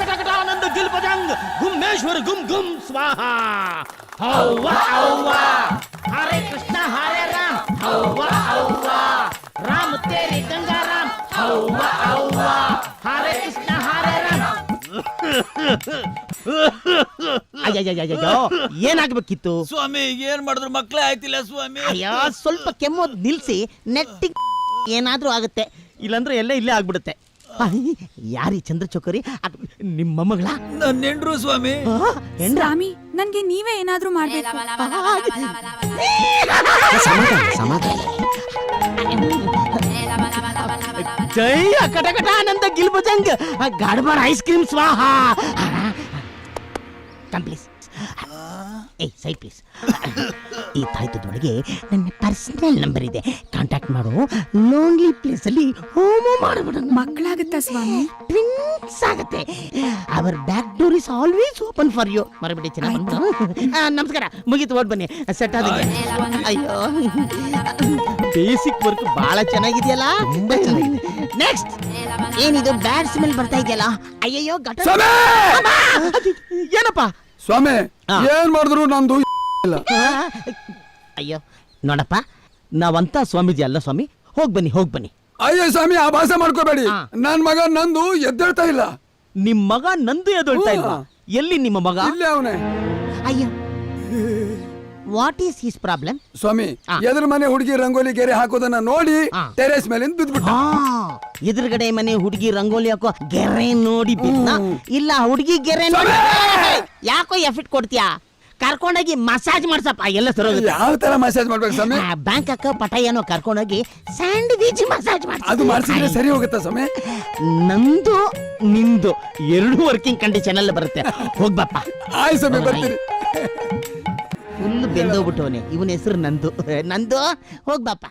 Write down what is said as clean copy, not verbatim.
ಕಟಕಟಾನಂದ ಗಿಲ್ಪಜಂಗ್ ಗುಮ್ಮೇಶ್ವರ ಗುಮ್ ಗುಮ್ ಸ್ವಾಹ ಹೌವ ಹೌವ ಹರೇ ಕೃಷ್ಣ ಹರೇ ರಾಮ್ ಹೌವ ಹೌವ ರಾಮ ತೇರಿ ಗಂಗಾರಾಮ್ ಹೌವ ಹೌವ ಹರೇ ಕೃಷ್ಣ ಹರೇ ರಾಮ್. ಅಯ್ಯಯ್ಯಯ್ಯೋ ಏನಾಗ್ಬೇಕಿತ್ತು ಸ್ವಾಮಿ? ಏನ್ ಮಾಡಿದ್ರು ಮಕ್ಳೇ ಆಯ್ತಿಲ್ಲ ಸ್ವಾಮಿ. ಅಯ್ಯೋ ಸ್ವಲ್ಪ ಕೆಮ್ಮೋದ್ ನಿಲ್ಸಿ ನೆಟ್ಟಿಗೆ ಏನಾದ್ರೂ ಆಗುತ್ತೆ, ಇಲ್ಲಾಂದ್ರೆ ಎಲ್ಲ ಇಲ್ಲೇ ಆಗ್ಬಿಡುತ್ತೆ. ಯಾರಿ ಚಂದ್ರ ಚೌಕರಿ? ನಿಮ್ಮ ಮೊಮ್ಮಗಳ? ನನ್ನ ಹೆಂಡ್ರು ಸ್ವಾಮಿ. ಸ್ವಾಮಿ ನನ್ಗೆ ನೀವೇ ಏನಾದ್ರೂ ಮಾಡ್ಬೇಕು. ಜೈ ಕಟಕಟಾನಂದ ಗಿಲ್ಬಜಂಗ್ ಗಾಡ್ಬಾರ್ ಐಸ್ ಕ್ರೀಮ್ ಸ್ವಾಹ. Come please. ಏಯ್ ಸೈಡ್ ಪ್ಲೀಸ್. ಈ ತಾಯ್ತದೊಳಗೆ ನನ್ನ ಪರ್ಸನಲ್ ನಂಬರ್ ಇದೆ, ಕಾಂಟ್ಯಾಕ್ಟ್ ಮಾಡು. ಲೋನ್ಲಿ ಪ್ಲೇಸ್ ಅಲ್ಲಿ ಹೋಮೋ ಮಾಡಬಿಡ. ಮಕ್ಕಳಾಗುತ್ತಾ ಸ್ವಾಮಿ? ಟ್ವಿನ್ಸ್ ಆಗುತ್ತೆ. Our back door is always open for you. ಮರಬಿಡಿ ಚೆನ್ನಾಗಿ. ನಮಸ್ಕಾರ, ಮುಗೀತು, ಓಡ್ ಬನ್ನಿ. ಸೆಟ್ ಆದಂಗೆ. ಅಯ್ಯೋ ಬೇಸಿಕ್ ವರ್ಕ್ ಬಹಳ ಚೆನ್ನಾಗಿದೆಯಲ್ಲ. ನೆಕ್ಸ್ಟ್ ಏನಿದು ಬ್ಯಾಡ್ ಸ್ಮೆಲ್ ಬರ್ತಾ ಇದೆಯಲ್ಲ? ಅಯ್ಯಯ್ಯೋ ಏನಪ್ಪ ಸ್ವಾಮಿ? ಏನ್ ಮಾಡಿದ್ರು ನಂದು ಇಲ್ಲ. ಅಯ್ಯೋ ನೋಡಪ್ಪ, ನಾವಂತ ಸ್ವಾಮೀಜಿ ಅಲ್ಲ ಸ್ವಾಮಿ. ಹೋಗ್ ಬನ್ನಿ, ಹೋಗ್ ಬನ್ನಿ. ಅಯ್ಯೋ ಸ್ವಾಮಿ, ಆ ಭಾಷೆ ಮಾಡ್ಕೋಬೇಡಿ. ನನ್ ಮಗ ನಂದು ಎದ್ದೇಳ್ತಾ ಇಲ್ಲ. ನಿಮ್ ಮಗ ನಂದು ಎದ್ದೇಳ್ತಾ ಇಲ್ವಾ? ಎಲ್ಲಿ ನಿಮ್ಮ ಮಗ? ಇಲ್ಲೇ ಅವನೇ. ಅಯ್ಯೋ ವಾಟ್ ಈಸ್ ಹಿಸ್ ಪ್ರಾಬ್ಲಮ್? ಸ್ವಾಮಿ, ಎದುರು ಮನೆ ಹುಡುಗಿ ರಂಗೋಲಿ ಗೆರೆ ಹಾಕೋದನ್ನ ನೋಡಿ ಟೆರೇಸ್ ಮೇಲಿಂದ ಬಿದ್ಬಿಟ್ಟ. ಎದುರುಗಡೆ ಮನೆ ಹುಡುಗಿ ರಂಗೋಲಿ ಹಾಕೋ ಗೆರೆ ನೋಡಿ ಬಿದ್ದ? ಇಲ್ಲ, ಹುಡುಗಿ ಗೆರೆ ನೋಡಿ. ಯಾಕೋ ಎಫೆಕ್ಟ್ ಕೊಡ್ತೀಯಾ? ಕರ್ಕೊಂಡೋಗಿ ಮಸಾಜ್ ಮಾಡ್ಸಪ್ಪ, ಎಲ್ಲ ಸರಿ. ಯಾವ ತರ ಮಸಾಜ್ ಮಾಡ್ಬೇಕು ಸ್ವಾಮಿ? ಬ್ಯಾಂಕ್ ಅಕ್ಕ ಪಟಾಯನೋ ಕರ್ಕೊಂಡೋಗಿ ಸ್ಯಾಂಡ್ವಿಚ್ ಮಸಾಜ್ ಮಾಡಿ. ಅದು ಮಾಡಿಸಿದ್ರೆ ಸರಿ ಹೋಗುತ್ತಾ ಸ್ವಾಮಿ? ನಂದು ನಿಂದು ಎರಡು ವರ್ಕಿಂಗ್ ಕಂಡೀಷನ್ ಅಲ್ಲಿ ಬರುತ್ತೆ. ಹೋಗ್ಬಪ್ಪ. ಆಯ್ ಸ್ವಾಮಿ, ಬರ್ತೀನಿ. ಫುಲ್ ಬೆಂದೋಗ್ಬಿಟ್ಟವನೆ. ಇವನ ಹೆಸರು ನಂದು. ನಂದು ಹೋಗ್ಬಪ್ಪ.